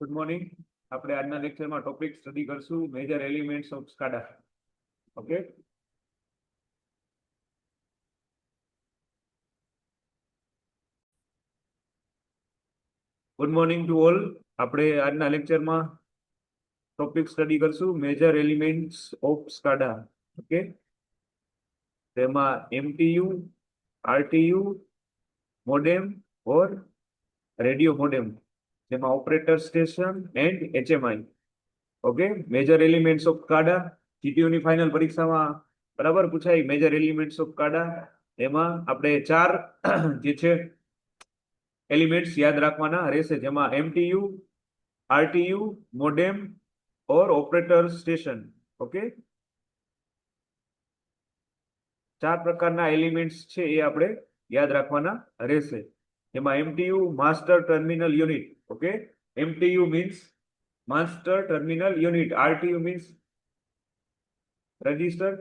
Good morning. આપણે આજના લેક્ચરમાં ટોપિક સ્ટડી કરશું major elements of SCADA. Okay, good morning to all. આપણે આજના લેક્ચરમાં ટોપિક સ્ટડી કરશું major elements of SCADA. Okay, તેમાં MTU, RTU, મોડેમ ઓર રેડિયો મોડેમ, જેમાં operator station and HMI. Okay, major elements of SCADA GTU ની final પરીક્ષામાં બરાબર પૂછાય. મેજર એલિમેન્ટ્સ ઓફ SCADA એમાં આપણે ચાર જે છે એલિમેન્ટ્સ યાદ રાખવાના રહેશે, જેમાં MTU, RTU, મોડેમ ઓર ઓપરેટર સ્ટેશન. ઓકે, ચાર પ્રકારના એલિમેન્ટ્સ છે એ આપણે યાદ રાખવાના રહેશે. એમાં MTU master terminal unit. Okay, MTU means master terminal unit, RTU means register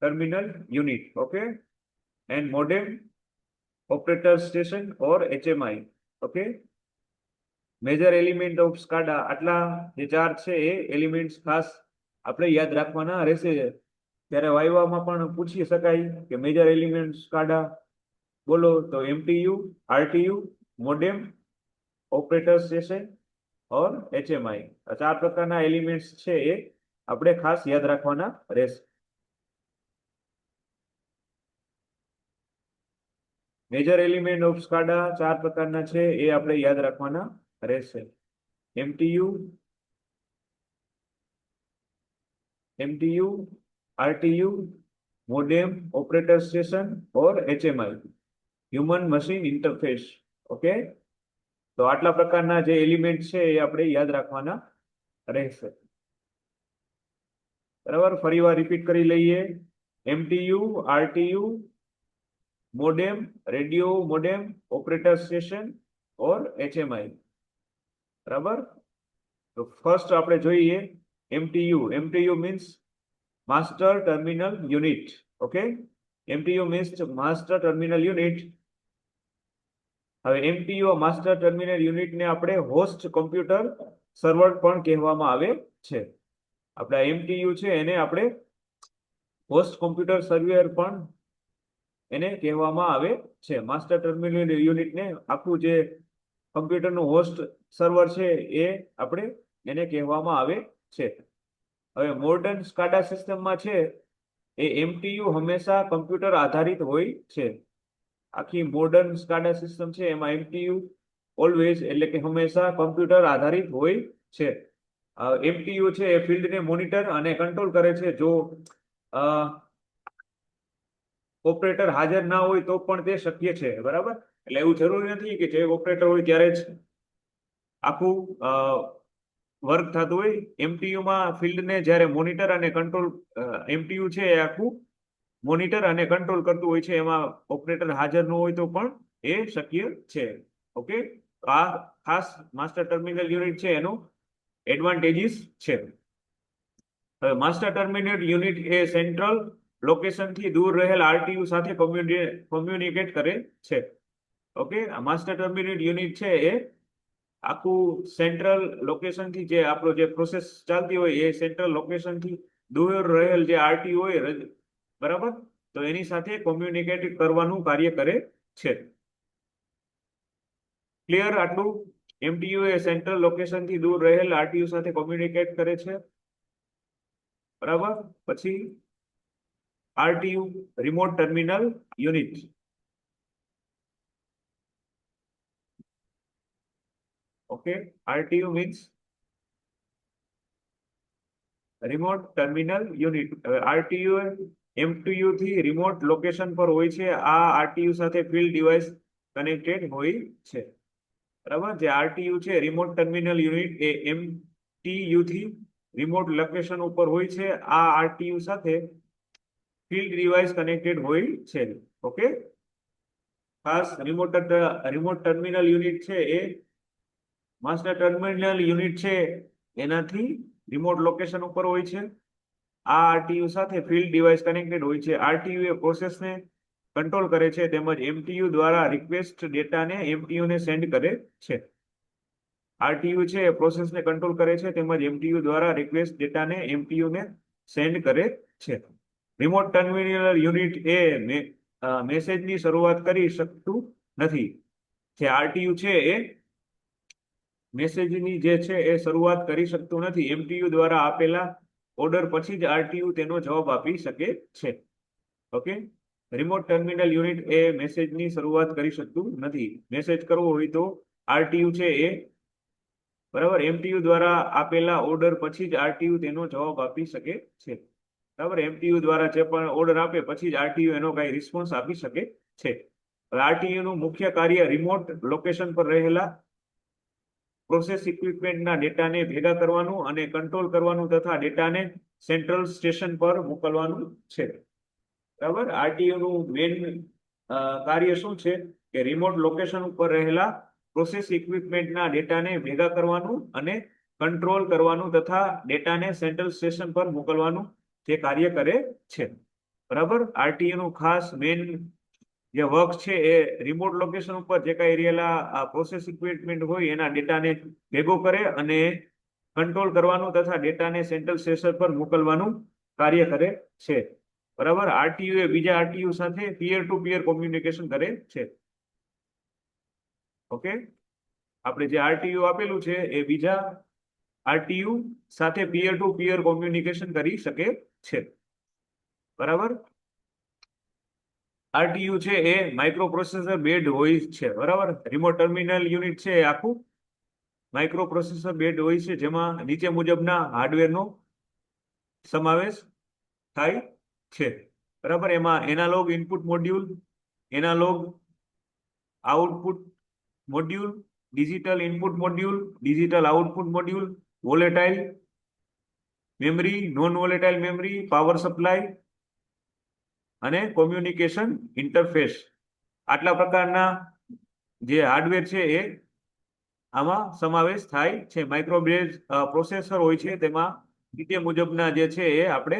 terminal unit. Okay, and modem operator station or HMI. Okay, major element of SCADA આટલા જે ચાર છે એ એલિમેન્ટ્સ ખાસ આપણે યાદ રાખવાના રહેશે. ત્યારે વાઇવામાં પણ પૂછી શકાય કે મેજર એલિમેન્ટ SCADA બોલો, તો MTU, RTU, modem, operator station or HMI. આ ચાર પ્રકારના એલિમેન્ટ્સ છે એ આપણે ખાસ યાદ રાખવાના રહેશે. મેજર એલિમેન્ટ ઓફ SCADA ચાર પ્રકારના છે એ આપણે યાદ રાખવાના રહેશે. MTU, RTU, modem, operator station or HMI, human machine interface. Okay, તો આટલા પ્રકારના જે એલિમેન્ટ છે એ આપણે યાદ રાખવાના રહેશે. બરાબર, ફરીવાર રિપીટ કરી લઈએ. MTU, RTU, modem, radio modem, operator station or HMI. બરાબર, તો ફર્સ્ટ આપણે જોઈએ MTU means master terminal unit. Okay, MTU means master terminal unit. હવે MTU માસ્ટર ટર્મિનલ યુનિટને આપણે હોસ્ટ કોમ્પ્યુટર સર્વર પણ કહેવામાં આવે છે. આપણા MTU છે એને આપણે હોસ્ટ કોમ્પ્યુટર સર્વર પણ એને કહેવામાં આવે છે. માસ્ટર ટર્મિનલ યુનિટને આખું જે કમ્પ્યુટરનું હોસ્ટ સર્વર છે એ આપણે એને કહેવામાં આવે છે. હવે મોડર્ન SCADA સિસ્ટમમાં છે એ MTU હંમેશા કમ્પ્યુટર આધારિત હોય છે. આખી મોડર્ન SCADA સિસ્ટમ છે એમાં MTU ઓલવેઝ એટલે કે હંમેશા કમ્પ્યુટર આધારિત હોય છે. MTU છે એ ફિલ્ડને મોનિટર અને કંટ્રોલ કરે છે. જો ઓપરેટર હાજર ના હોય તો પણ તે શક્ય છે. બરાબર, એટલે એવું જરૂરી નથી કે જે ઓપરેટર હોય ત્યારે જ આખું વર્ક થતું હોય. MTU માં ફિલ્ડને જ્યારે મોનિટર અને કંટ્રોલ, MTU છે એ આખું મોનિટર અને કંટ્રોલ કરતું હોય છે. એમાં ઓપરેટર હાજર ન હોય તો પણ એ શક્ય છે. ઓકે, આ ખાસ માસ્ટર ટર્મિનલ યુનિટ છે એનો એડવાન્ટેજીસ છે. હવે માસ્ટર ટર્મિનલ યુનિટ એ સેન્ટ્રલ લોકેશનથી દૂર રહેલ RTU સાથે કોમ્યુનિકેટ કરે છે. ઓકે, આ માસ્ટર ટર્મિનલ યુનિટ છે એ આખું સેન્ટ્રલ લોકેશનથી, જે આપણો જે પ્રોસેસ ચાલતી હોય એ સેન્ટ્રલ લોકેશનથી દૂર રહેલ જે RTU હોય, બરાબર, તો એની સાથે કોમ્યુનિકેટ કરવાનું કાર્ય કરે છે. ક્લિયર આટલું? MTU એ સેન્ટ્રલ લોકેશનથી દૂર રહેલ RTU સાથે કોમ્યુનિકેટ કરે છે. બરાબર, પછી RTU remote terminal unit. Okay, RTU means remote terminal unit. RTU MTU થી રિમોટ લોકેશન પર હોય છે. આ RTU સાથે ફિલ્ડ ડિવાઇસ કનેક્ટેડ હોય છે. બરાબર, જે RTU છે રિમોટ ટર્મિનલ યુનિટ એ MTU થી રિમોટ લોકેશન ઉપર હોય છે. આ RTU સાથે ફિલ્ડ ડિવાઇસ કનેક્ટેડ હોય છે. ઓકે, ખાસ રિમોટ ટર્મિનલ યુનિટ છે એ માસ્ટર ટર્મિનલ યુનિટ છે એનાથી રિમોટ લોકેશન ઉપર હોય છે. આ RTU સાથે ફિલ્ડ ડિવાઇસ કનેક્ટેડ હોય છે. RTU એ પ્રોસેસને કંટ્રોલ કરે છે તેમજ MTU દ્વારા રિક્વેસ્ટ ડેટાને MTU ને સેન્ડ કરે છે. આરટીયુ છે એ પ્રોસેસને કંટ્રોલ કરે છે તેમજ એમટીયુ દ્વારા રિક્વેસ્ટ ડેટાને એમટીયુ ને સેન્ડ કરે છે. રિમોટ ટર્મિનલ યુનિટ એ મેસેજની શરૂઆત કરી શકતું નથી. જે આરટીયુ છે એ મેસેજની જે છે એ શરૂઆત કરી શકતું નથી. એમટીયુ દ્વારા આપેલા ઓર્ડર પછી જ આરટીયુ તેનો જવાબ આપી શકે છે. ઓકે, રિમોટ ટર્મિનલ યુનિટ એ મેસેજની શરૂઆત કરી શકતું નથી. મેસેજ કરવો હોય તો આરટીયુ છે એ બરાબર એમટીયુ દ્વારા આપેલા ઓર્ડર પછી જ આરટીયુ તેનો જવાબ આપી શકે છે. બરાબર, એમટીયુ દ્વારા જે પણ ઓર્ડર આપે પછી જ આરટીયુ એનો કઈ રિસ્પોન્સ આપી શકે છે. આરટીયુ નું મુખ્ય કાર્ય રિમોટ લોકેશન પર રહેલા પ્રોસેસ ઇક્વિપમેન્ટના ડેટાને ભેગા કરવાનું અને કંટ્રોલ કરવાનું તથા ડેટાને સેન્ટ્રલ સ્ટેશન પર મોકલવાનું છે. બરાબર, આરટીયુ નું મેઇન કાર્ય શું છે કે રિમોટ લોકેશન ઉપર રહેલા પ્રોસેસ ઇક્વિપમેન્ટના ડેટાને ભેગા કરવાનું અને કંટ્રોલ કરવાનું તથા ડેટાને સેન્ટ્રલ સ્ટેશન પર મોકલવાનું જે કાર્ય કરે છે. બરાબર, આરટીયુ નું ખાસ મેઇન જે વર્ક છે એ રિમોટ લોકેશન ઉપર જે કઈ રહેલા પ્રોસેસ ઇક્વિપમેન્ટ હોય એના ડેટાને ભેગો કરે અને કંટ્રોલ કરવાનું તથા ડેટાને સેન્ટ્રલ સ્ટેશન પર મોકલવાનું કાર્ય કરે છે. બરાબર, આરટીયુ એ બીજા આરટીયુ સાથે પીયર ટુ પીયર કોમ્યુનિકેશન કરે છે. ઓકે, આપણે જે આરટીયુ આપેલું છે એ બીજા આરટીયુ સાથે પીયર ટુ પીયર કોમ્યુનિકેશન કરી શકે છે. બરાબર, આરટીયુ છે એ માઇક્રો પ્રોસેસર બેડ હોય છે. બરાબર, રિમોટ ટર્મિનલ યુનિટ છે એ આખું માઇક્રો પ્રોસેસર બેડ હોય છે જેમાં નીચે મુજબના હાર્ડવેરનો સમાવેશ થાય છે. બરાબર, એમાં analog input module, analogue output module, digital input module, digital output module, volatile memory, non volatile memory, power supply અને કોમ્યુનિકેશન ઇન્ટરફેસ, આટલા પ્રકારના જે હાર્ડવેર છે એ આમાં સમાવેશ થાય છે. માઇક્રો બેઝ પ્રોસેસર હોય છે તેમાં નીચે મુજબના જે છે એ આપણે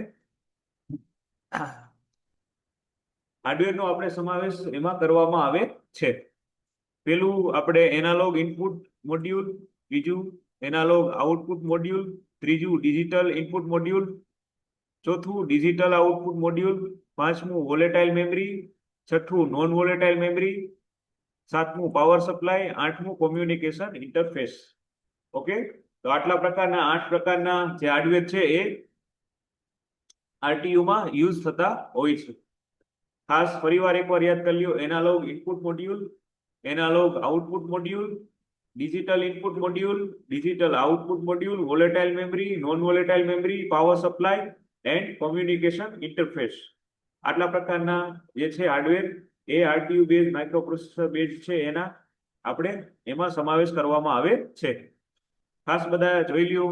હાર્ડવેરનો આપણે સમાવેશ એમાં કરવામાં આવે છે. પેલું આપણે એનાલોગ ઇનપુટ મોડ્યુલ, બીજું એનાલોગ આઉટપુટ મોડ્યુલ, ત્રીજું ડિજિટલ ઇનપુટ મોડ્યુલ, ચોથું ડિજિટલ આઉટપુટ મોડ્યુલ, પાંચમું વોલેટાઇલ મેમરી, છઠ્ઠું નોન વોલેટાઇલ મેમરી, સાતમું પાવર સપ્લાય, આઠમું કોમ્યુનિકેશન ઇન્ટરફેસ. ઓકે, તો આટલા પ્રકારના 8 પ્રકારના જે હાર્ડવેર છે એ આરટીયુ માં યુઝ થતા હોય છે. ખાસ ફરીવાર એકવાર યાદ કરી લ્યો, analogue input module, analogue output module, digital input module, digital output module, volatile memory, non volatile memory, power supply and communication interface, આટલા પ્રકારના જે છે હાર્ડવેર એ RTU base microprocessor base છે એના આપણે એમાં સમાવેશ કરવામાં આવે છે. ખાસ બધા જોઈ લ્યો.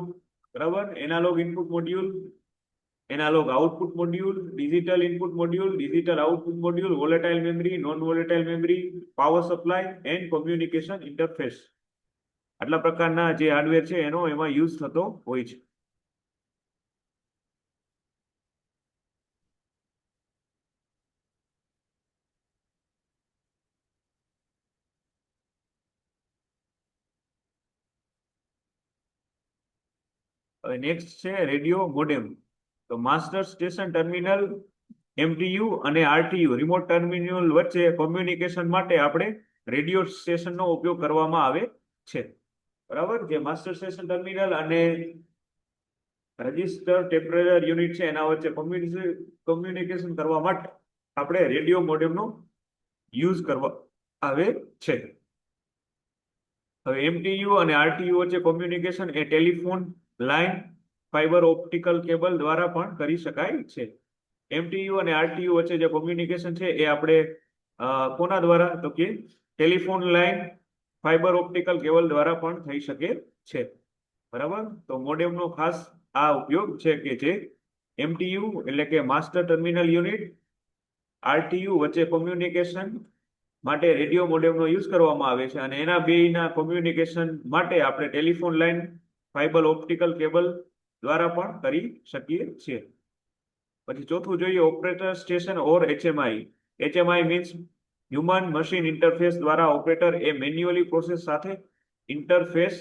બરાબર, analog input module, analogue output module, digital input module, digital output module, volatile memory, non volatile memory, power supply and communication interface, આટલા પ્રકારના જે હાર્ડવેર છે એનો એમાં યુઝ થતો હોય છે. હવે નેક્સ્ટ છે રેડિયો મોડેમ. તો માસ્ટર સ્ટેશન ટર્મિનલ એમટીયુ અને આરટીયુ રિમોટ ટર્મિનલ વચ્ચે કોમ્યુનિકેશન માટે આપણે રેડિયો સ્ટેશનનો ઉપયોગ કરવામાં આવે છે. બરાબર, જે માસ્ટર સ્ટેશન ટર્મિનલ અને રજિસ્ટર ટેમ્પરેચર યુનિટ છે એના વચ્ચે કોમ્યુનિકેશન કરવા માટે આપણે રેડિયો મોડેમનો યુઝ કરવા આવે છે. હવે એમટીયુ અને આરટીયુ વચ્ચે કોમ્યુનિકેશન એ telephone line, fibre optical cable દ્વારા પણ કરી શકાય છે. એમટીયુ અને આરટીયુ વચ્ચે જે કોમ્યુનિકેશન છે એ આપણે કોના દ્વારા, તો કે telephone line, fibre optical cable દ્વારા પણ થઈ શકે છે. બરાબર, તો મોડેમનો ખાસ આ ઉપયોગ છે કે જે એમટીયુ એટલે કે માસ્ટર ટર્મિનલ યુનિટ, આરટીયુ વચ્ચે કોમ્યુનિકેશન માટે રેડિયો મોડેમનો યુઝ કરવામાં આવે છે અને એના બેના કોમ્યુનિકેશન માટે આપણે telephone line, fibre optical cable દ્વારા પણ કરી શકીએ છીએ. પછી ચોથું જોઈએ operator station or HMI. HMI means human machine interface દ્વારા ઓપરેટર એ મેન્યુઅલી પ્રોસેસ સાથે ઇન્ટરફેસ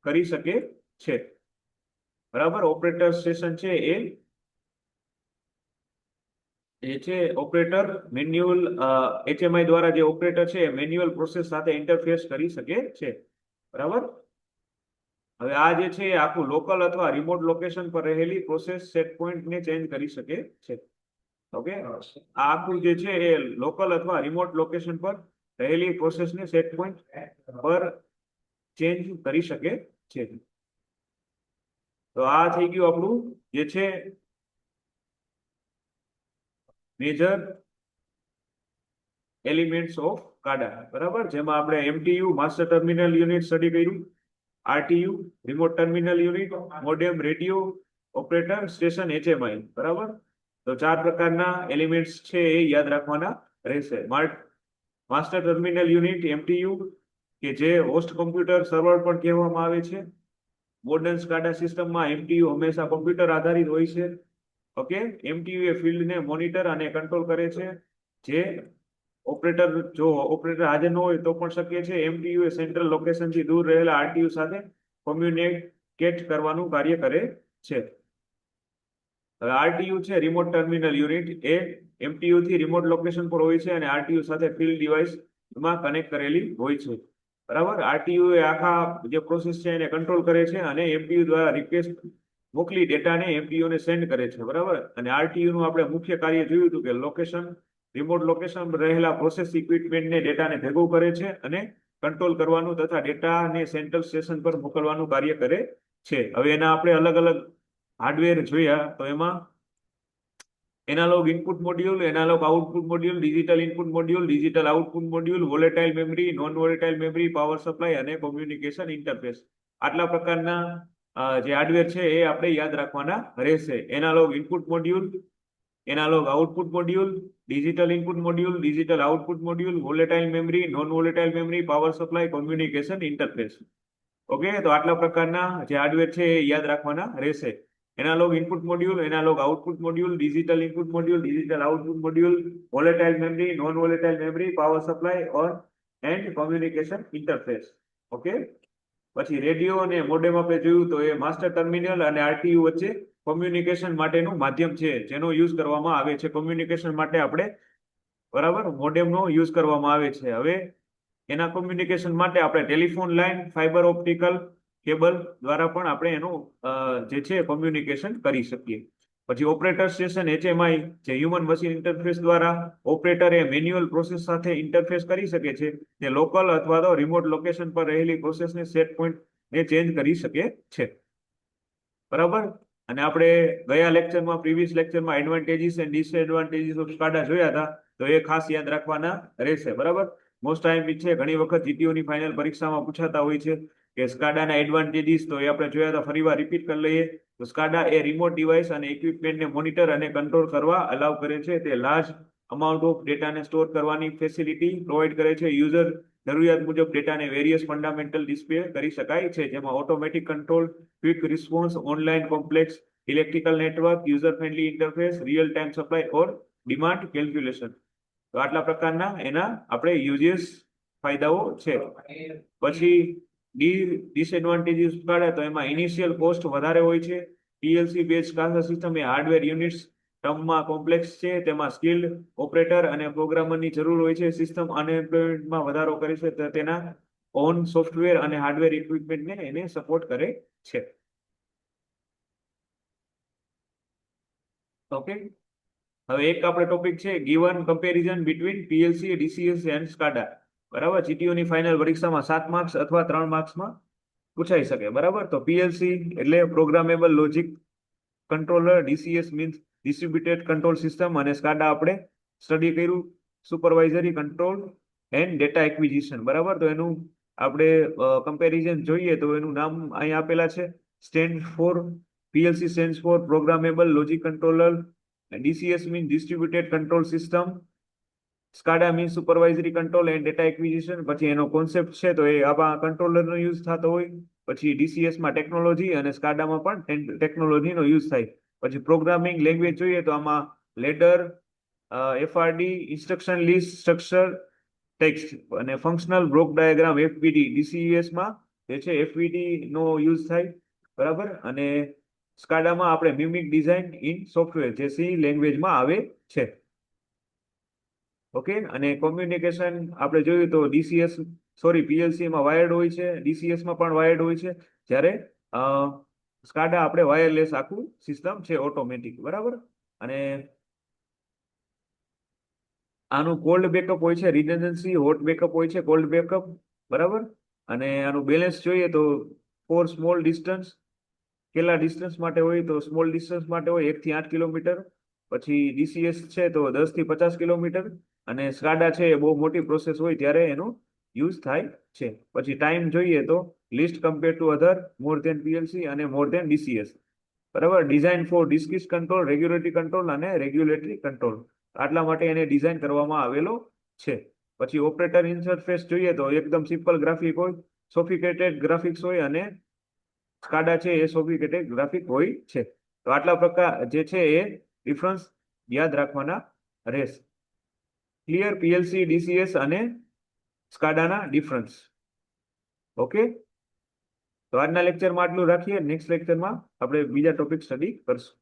કરી શકે છે. બરાબર, ઓપરેટર સ્ટેશન છે એ છે ઓપરેટર મેન્યુઅલ HMI દ્વારા જે ઓપરેટર છે મેન્યુઅલ પ્રોસેસ સાથે ઇન્ટરફેસ કરી શકે છે. બરાબર, હવે આ જે છે આખું લોકલ અથવા રિમોટ લોકેશન પર રહેલી પ્રોસેસ સેટ પોઈન્ટ ને ચેન્જ કરી શકે છે. ઓકે, આ આખું જે છે એ લોકલ અથવા રિમોટ લોકેશન પર રહેલી પ્રોસેસ ને સેટ પોઈન્ટ પર ચેન્જ કરી શકે છે. તો આ થઈ ગયું આપણું જે છે મેજર એલિમેન્ટ્સ ઓફ SCADA. બરાબર, જેમાં આપણે MTU master terminal unit study કર્યું, RTU remote terminal unit, modem radio operator station HMI. બરાબર, તો 4 પ્રકારના એલિમેન્ટ્સ છે એ યાદ રાખવાના રહેશે. માસ્ટર ટર્મિનલ યુનિટ MTU કે જે હોસ્ટ કોમ્પ્યુટર સર્વર પણ કહેવામાં આવે છે. મોડર્ન SCADA સિસ્ટમમાં MTU હંમેશા કોમ્પ્યુટર આધારિત હોય છે. ઓકે, MTU એ ફિલ્ડને મોનિટર અને કંટ્રોલ કરે છે. જે ઓપરેટર જો ઓપરેટર હાજર ન હોય તો પણ શક્ય છે. MTU એ સેન્ટ્રલ લોકેશનથી દૂર રહેલા RTU સાથે કોમ્યુનિકેટ કરવાનું કાર્ય કરે છે. હવે RTU છે રિમોટ ટર્મિનલ યુનિટ, એ MTU થી રિમોટ લોકેશન પર હોય છે અને RTU સાથે ફિલ્ડ ડિવાઇસમાં કનેક્ટ કરેલી હોય છે. બરાબર, RTU એ આખા જે પ્રોસેસ છે એને કંટ્રોલ કરે છે અને MTU દ્વારા રિક્વેસ્ટ મોકલી ડેટાને MTU ને સેન્ડ કરે છે. બરાબર, અને RTU નું આપણે મુખ્ય કાર્ય જોયું હતું કે લોકેશન રિમોટ લોકેશન રહેલા પ્રોસેસ ઇક્વિપમેન્ટને ડેટાને ભેગું કરે છે અને કંટ્રોલ કરવાનું તથા ડેટાને સેન્ટ્રલ સ્ટેશન પર મોકલવાનું કાર્ય કરે છે. હવે એના આપણે અલગ અલગ હાર્ડવેર જોયા, તો એમાં analog input module, analogue output module, digital input module, digital output module, volatile memory, non volatile memory, power supply અને કોમ્યુનિકેશન ઇન્ટરફેસ. આટલા પ્રકારના જે હાર્ડવેર છે એ આપણે યાદ રાખવાના રહેશે. Analog input module, analogue output module, digital input module, digital output module, volatile memory, non volatile memory, power supply, communication interface. Okay, તો આટલા પ્રકારના જે હાર્ડવેર છે એ યાદ રાખવાના રહેશે. Analog input module, analogue output module, digital input module, digital output module, volatile memory, non volatile memory, power supply or and communication interface. Okay, પછી radio અને મોડેમ આપણે જોયું, તો એ માસ્ટર ટર્મિનલ અને RTU વચ્ચે કોમ્યુનિકેશન માટેનું માધ્યમ છે જેનો યુઝ કરવામાં આવે છે. કોમ્યુનિકેશન માટે આપણે બરાબર મોડેમનો યુઝ કરવામાં આવે છે. હવે એના કોમ્યુનિકેશન માટે આપણે telephone line, fibre optical cable દ્વારા પણ આપણે એનું જે છે કોમ્યુનિકેશન કરી શકીએ. પછી ઓપરેટર સ્ટેશન HMI જે હ્યુમન મશીન ઇન્ટરફેસ દ્વારા ઓપરેટર એ મેન્યુઅલ પ્રોસેસ સાથે ઇન્ટરફેસ કરી શકે છે. તે લોકલ અથવા તો રિમોટ લોકેશન પર રહેલી પ્રોસેસને સેટ પોઈન્ટ ને ચેન્જ કરી શકે છે. બરાબર, અને આપણે ગયા લેક્ચરમાં પ્રીવિયસ લેક્ચરમાં advantages and disadvantages of SCADA જોયા હતા, તો એ ખાસ યાદ રાખવાના રહેશે. બરાબર, મોસ્ટ ટાઈમ છે ઘણી વખત GTO ની ફાઇનલ પરીક્ષામાં પૂછાતા હોય છે કે SCADA ના એડવાન્ટેજીસ, તો એ આપણે જોયા હતા, ફરીવાર રિપીટ કરી લઈએ. તો SCADA એ રિમોટ ડિવાઇસ અને ઇક્વિપમેન્ટને મોનિટર અને કંટ્રોલ કરવા અલાઉ કરે છે. તે લાર્જ અમાઉન્ટ ઓફ ડેટાને સ્ટોર કરવાની ફેસિલિટી પ્રોવાઈડ કરે છે. યુઝર જરૂરિયાત મુજબ ડેટાને વેરિયસ ફંડામેન્ટલ ડિસ્પ્લે કરી શકાય છે, જેમાં automatic control, quick response, online complex electrical network, user friendly interface, real time supply or demand calculation. તો આટલા પ્રકારના એના આપણે યુઝેસ ફાયદાઓ છે. પછી ડિસએડવાન્ટેજીસ કાઢે તો એમાં ઇનિશિયલ કોસ્ટ વધારે હોય છે. PLC બેઝ SCADA સિસ્ટમ એ હાર્ડવેર યુનિટ્સ ટર્મમાં કોમ્પ્લેક્સ છે. તેમાં સ્કિલ્ડ ઓપરેટર અને પ્રોગ્રામરની જરૂર હોય છે. સિસ્ટમ અનએમ્પ્લોયમેન્ટમાં વધારો કરે છે. તેના ઓન સોફ્ટવેર અને હાર્ડવેર ઇક્વિપમેન્ટને એને સપોર્ટ કરે છે. ઓકે, હવે એક આપણે ટોપિક છે given comparison between PLC, DCS and SCADA. બરાબર, GTO ની ફાઇનલ પરીક્ષામાં 7 માર્ક્સ અથવા 3 માર્ક્સમાં પૂછાઈ શકે. બરાબર, તો PLC એટલે programmable logic controller, DCS means distributed control system, અને SCADA આપણે સ્ટડી કર્યું supervisory control and data acquisition. બરાબર, તો એનું આપણે કમ્પેરિઝન જોઈએ તો એનું નામ અહીં આપેલા છે. Stand four PLC stand four programmable logic controller, DCS means distributed control system, SCADA means supervisory control and data acquisition. પછી એનો કોન્સેપ્ટ છે તો એ આવા કંટ્રોલરનો યુઝ થતો હોય. પછી DCS માં ટેકનોલોજી અને SCADA માં પણ ટેકનોલોજીનો યુઝ થાય. પછી પ્રોગ્રામિંગ લેંગ્વેજ જોઈએ તો આમાં ladder, FRD, instruction list, structure text અને functional block diagram FBD. DCS માં જે છે એફવીટી નો યુઝ થાય, બરાબર. અને સ્કાડામાં આપણે મિમિક ડિઝાઇન ઇન સોફ્ટવેર જે સી લેંગ્વેજમાં આવે છે. ઓકે. અને કોમ્યુનિકેશન આપણે જોયું તો ડીસીએસ સોરી પીએલસી માં વાયર્ડ હોય છે, ડીસીએસ માં પણ વાયર્ડ હોય છે, જ્યારે સ્કાડા આપણે વાયરલેસ આખું સિસ્ટમ છે, ઓટોમેટિક, બરાબર. અને આનું કોલ્ડ બેકઅપ હોય છે, રિડન્ડન્સી, હોટ બેકઅપ હોય છે, કોલ્ડ બેકઅપ, બરાબર. અને આનું બેલેન્સ જોઈએ તો ફોર સ્મોલ ડિસ્ટન્સ, કેટલા ડિસ્ટન્સ માટે હોય તો સ્મોલ ડિસ્ટન્સ માટે હોય 1 થી 8 કિલોમીટર, પછી ડીસીએસ છે તો 10 થી 50 કિલોમીટર, અને સ્કાડા છે એ બહુ મોટી પ્રોસેસ હોય ત્યારે એનો યુઝ થાય છે. પછી ટાઈમ જોઈએ તો list compare to other, more than PLC અને મોર ધેન ડીસીએસ, બરાબર. Design for discrete control, regulatory control અને રેગ્યુલેટરી કંટ્રોલ, આટલા માટે એને ડિઝાઇન કરવામાં આવેલો છે. પછી ઓપરેટર ઇન્ટરફેસ જોઈએ તો એકદમ સિમ્પલ ગ્રાફિક હોય, સોફિકેટેડ ગ્રાફિક્સ હોય, અને સ્કાડા છે એ સોફિકેટેડ ગ્રાફિક હોય છે. તો આટલા પ્રકાર જે છે એ ડિફરન્સ યાદ રાખવાના રહેશે. ક્લિયર? પીએલસી, ડીસીએસ અને સ્કાડાના ડિફરન્સ. ઓકે. તો આજના લેક્ચરમાં આટલું રાખીએ. નેક્સ્ટ લેક્ચરમાં આપણે બીજા ટોપિક સ્ટડી કરશું.